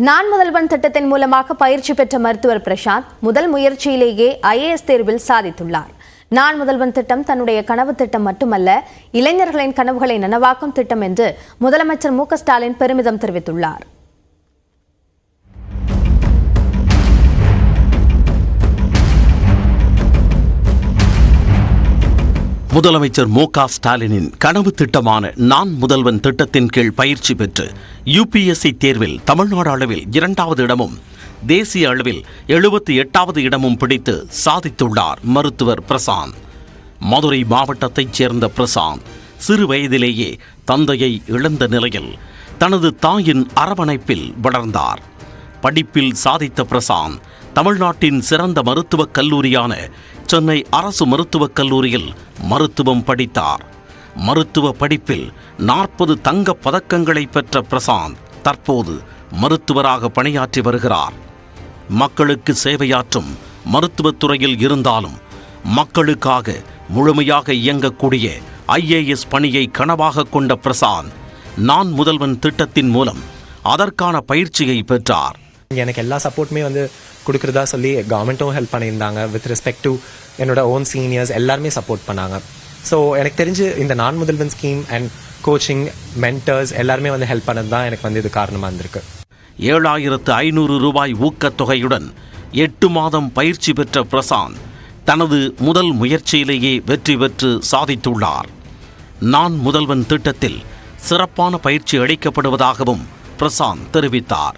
நான் முதல்வன் திட்டத்தின் மூலமாக பயிற்சி பெற்ற மருத்துவர் பிரசாந்த் முதல் முயற்சியிலேயே IAS தேர்வில் சாதித்துள்ளார். நான் முதல்வன் திட்டம் தன்னுடைய கனவு திட்டம் மட்டுமல்ல, இளைஞர்களின் கனவுகளை நனவாக்கும் திட்டம் என்று முதலமைச்சர் மு.க. ஸ்டாலின் பெருமிதம் தெரிவித்துள்ளார். முதலமைச்சர் மு.க. ஸ்டாலினின் கனவு திட்டமான நான் முதல்வன் திட்டத்தின் கீழ் பயிற்சி பெற்று UPSC தேர்வில் தமிழ்நாடு அளவில் 2வது இடமும் தேசிய அளவில் 78வது இடமும் பிடித்து சாதித்துள்ளார் மருத்துவர் பிரசாந்த். மதுரை மாவட்டத்தைச் சேர்ந்த பிரசாந்த் சிறு வயதிலேயே தந்தையை இழந்த நிலையில் தனது தாயின் அரவணைப்பில் வளர்ந்தார். படிப்பில் சாதித்த பிரசாந்த் தமிழ்நாட்டின் சிறந்த மருத்துவக் கல்லூரியான சென்னை அரசு மருத்துவக் கல்லூரியில் மருத்துவம் படித்தார். மருத்துவ படிப்பில் 40 தங்கப் பதக்கங்களை பெற்ற பிரசாந்த் தற்போது மருத்துவராக பணியாற்றி வருகிறார். மக்களுக்கு சேவையாற்றும் மருத்துவத்துறையில் இருந்தாலும் மக்களுக்காக முழுமையாக இயங்கக்கூடிய IAS பணியை கனவாக கொண்ட பிரசாந்த் நான் முதல்வன் திட்டத்தின் மூலம் அதற்கான பயிற்சியை பெற்றார். எனக்கு எல்லா சப்போர்ட்டுமே கொடுக்குறதா சொல்லி கவர்மெண்ட்டும் ஹெல்ப் பண்ணியிருந்தாங்க. வித் ரெஸ்பெக்ட் டு என்னோட ஓன் சீனியர்ஸ் எல்லாருமே சப்போர்ட் பண்ணாங்க. ஸோ எனக்கு தெரிஞ்சு இந்த நான் முதல்வன் ஸ்கீம் அண்ட் கோச்சிங் மென்டர்ஸ் எல்லாருமே ஹெல்ப் பண்ணது தான் எனக்கு இது காரணமாக இருந்திருக்கு. 7500 ரூபாய் ஊக்கத்தொகையுடன் 8 மாதம் பயிற்சி பெற்ற பிரசாந்த் தனது முதல் முயற்சியிலேயே வெற்றி பெற்று சாதித்துள்ளார். நான் முதல்வன் திட்டத்தில் சிறப்பான பயிற்சி அளிக்கப்படுவதாகவும் பிரசாந்த் தெரிவித்தார்.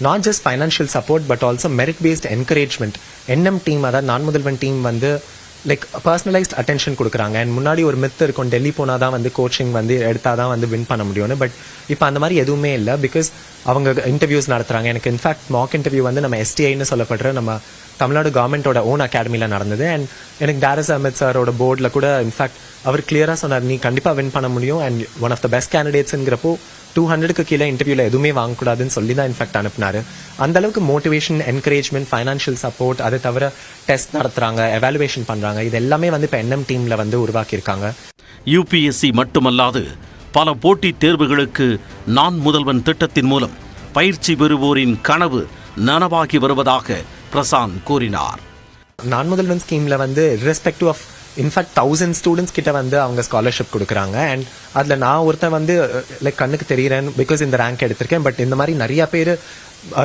Not just financial support but also merit-based encouragement. NM team, அதாவது நான் முதல்வன் டீம் பர்சனலைஸ்ட் அட்டென்ஷன் கொடுக்குறாங்க. அண்ட் முன்னாடி ஒரு மித் இருக்கும், டெல்லி போனால் தான் கோச்சிங் எடுத்தால் வின் பண்ண முடியும்னு. பட் இப்போ அந்த மாதிரி எதுவுமே இல்லை. பிகாஸ் அவங்க இன்டர்வியூஸ் நடத்துகிறாங்க. எனக்கு இன்ஃபேக்ட் மாக் இன்டர்வியூ நம்ம STIன்னு சொல்லப்படுற நம்ம தமிழ்நாடு கவர்மெண்ட்டோட ஓன் அகாடமியில் நடந்தது. அண்ட் எனக்கு டாரஸ் அஹமத் சாரோட போர்டில் கூட இன்ஃபேக்ட் அவர் கிளியராக சொன்னார், நீ கண்டிப்பாக வின் பண்ண முடியும். And one of the best கேண்டிடேட்ஸுங்கிறப்போ 200க்கு கீழே இன்டர்வியூவில் எதுவுமே வாங்கக்கூடாதுன்னு சொல்லி தான் இன்ஃபேக்ட் அனுப்புனாரு. அந்த அளவுக்கு மோட்டிவேஷன், என்கரேஜ்மெண்ட், ஃபைனான்ஷியல் சப்போர்ட், அதை தவிர டெஸ்ட் நடத்துறாங்க, எவாலுவேஷன் பண்றாங்க. இது எல்லாமே இப்போ NM டீம்ல உருவாக்கியிருக்காங்க. UPSC மட்டுமல்லாது பல போட்டித் தேர்வுகளுக்கு நான் முதல்வன் திட்டத்தின் மூலம் பயிற்சி பெறுவோரின் கனவு நனவாகி வருவதாக பிரசாந்த் கூறினார். நான் முதல்வன் ஸ்கீம்ல irrespective of இன்ஃபேக்ட் 1000 ஸ்டூடெண்ட்ஸ் கிட்ட அவங்க ஸ்காலர்ஷிப் கொடுக்குறாங்க. அண்ட் அதில் நான் ஒருத்தன் கண்ணுக்கு தெரிகிறேன் பிகாஸ் இந்த ரேங்க் எடுத்திருக்கேன். பட் இந்த மாதிரி நிறைய பேர்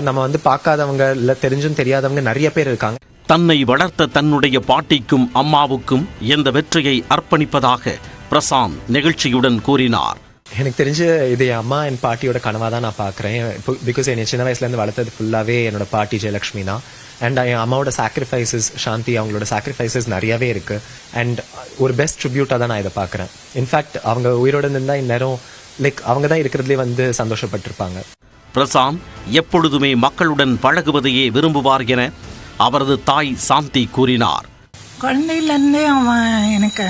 நம்ம பார்க்காதவங்க இல்லை தெரிஞ்சும் தெரியாதவங்க நிறைய பேர் இருக்காங்க. தன்னை வளர்த்த தன்னுடைய பாட்டிக்கும் அம்மாவுக்கும் எந்த வெற்றியை அர்ப்பணிப்பதாக பிரசாந்த் நிகழ்ச்சியுடன் கூறினார். எனக்கு தெரிஞ்சு இது என் அம்மா என் பாட்டியோட கனவாக தான் நான் பார்க்குறேன். பிகாஸ் என்னை சின்ன வயசுலேருந்து வளர்த்தது ஃபுல்லாகவே என்னோட பாட்டி ஜெயலக்ஷ்மி தான். அண்ட் என் அம்மாவோட சாக்ரிஃபைசஸ், சாந்தி அவங்களோட சாக்ரிஃபைசஸ் நிறையவே இருக்கு. அண்ட் ஒரு பெஸ்ட் ட்ரிபியூட்டாக தான் நான் இதை பார்க்குறேன். இன்ஃபேக்ட் அவங்க உயிரோட இருந்தால் இந்நேரம் அவங்க தான் இருக்கிறதுலே சந்தோஷப்பட்டிருப்பாங்க. பிரசாந்த் எப்பொழுதுமே மக்களுடன் பழகுவதையே விரும்புவார் என அவரது தாய் சாந்தி கூறினார். குழந்தையிலேருந்தே அவன் எனக்கு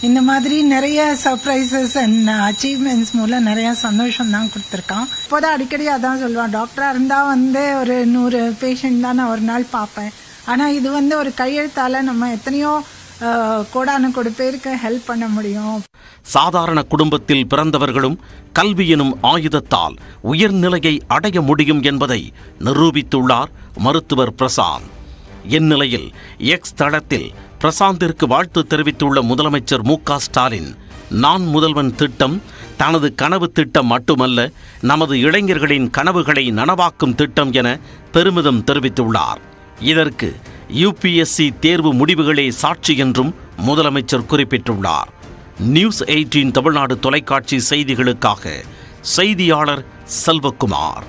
இந்த மாதிரி நிறைய சர்ப்ரைசஸ் அண்ட் அச்சீவ்மெண்ட்ஸ் மூலம் நிறைய சந்தோஷம் தான் கொடுத்துருக்கான். இப்போதான் அடிக்கடி அதான் சொல்லுவான், டாக்டராக இருந்தால் ஒரு 100 பேஷண்ட் தான் நான் ஒரு நாள் பார்ப்பேன். ஆனால் இது ஒரு கையெழுத்தால் நம்ம எத்தனையோ கோடானு பேருக்கு ஹெல்ப் பண்ண முடியும். சாதாரண குடும்பத்தில் பிறந்தவர்களும் கல்வி எனும் ஆயுதத்தால் உயர்நிலையை அடைய முடியும் என்பதை நிரூபித்துள்ளார் மருத்துவர் பிரசாந்த். இந்நிலையில் எக்ஸ் தளத்தில் பிரசாந்திற்கு வாழ்த்து தெரிவித்துள்ள முதலமைச்சர் மு.க. ஸ்டாலின், நான் முதல்வன் திட்டம் தனது கனவு திட்டம் மட்டுமல்ல, நமது இளைஞர்களின் கனவுகளை நனவாக்கும் திட்டம் என பெருமிதம் தெரிவித்துள்ளார். இதற்கு UPSC தேர்வு முடிவுகளே சாட்சி என்றும் முதலமைச்சர் குறிப்பிட்டுள்ளார். நியூஸ் 18 தமிழ்நாடு தொலைக்காட்சி செய்திகளுக்காக செய்தியாளர் செல்வகுமார்.